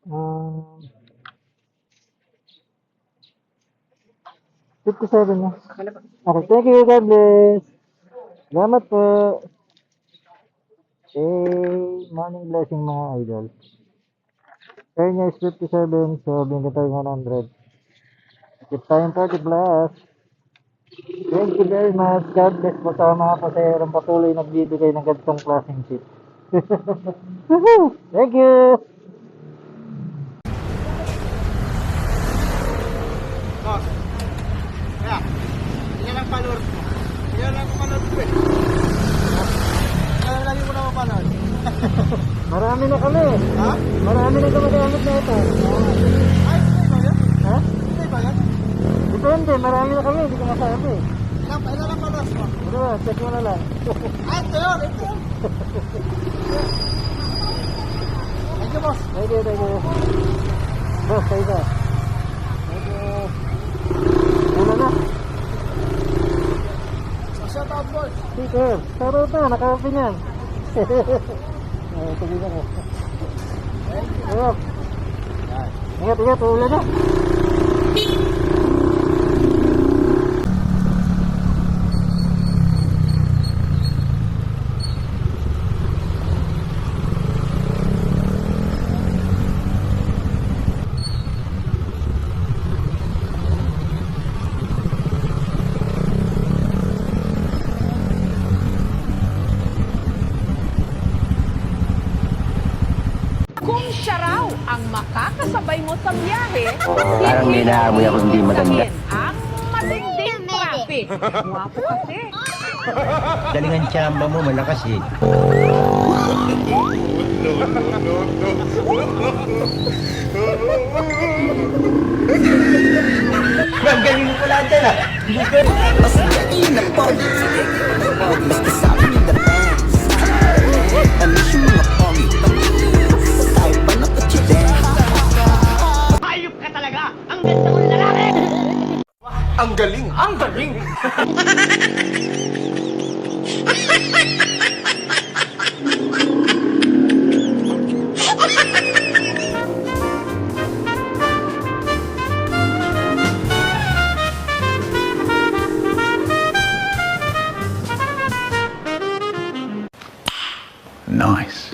Um, 57 na. Okay, thank you, God bless. Salamat po. Morning blessing mga idol. Kaya niya is 57, so bigyan tayo 100. Keep tayong 30 bless. Thank you very much. God bless po sa mga pasayerong patuloy nagbibigay ng ganitong klaseng tip. Woohoo! Thank you! Boss, kaya, yan ang followers mo. Yan lang ang followers ko eh. Kaya lagi mo na mapanood. Marami na kami. Ha? Marami na gumagamit na ito. Ay, hindi ba yan? Ha? Hindi ba yan? Depende, marami na kami. Hindi ko masabi. Ilan ang followers mo? Diba, check mo na lang. Ay, ito yun, ito yun. Thank you, boss. Thank you. Boss, tayo ka. Thank you. Wala na. Shout out, boss. Speaker. Sarot na, naka-open yan. Sabi na ko. Ingat, ulan na. Kung siya raw ang makakasabay mo sa biyahe, Parang may naamoy ako hindi maganda. ang matinding traffic. Guwapo kasi. Galingan tsamba mo, malakas eh. Ma'am, galing mo pala dyan ah. Mas galing na pogi, sige mas kasama ni the bands. Alis yung mga pogi, tayo pa na pachiden. Ayop ka talaga! Ang ganda mong lalaki! Ang galing! Ang galing! Nice.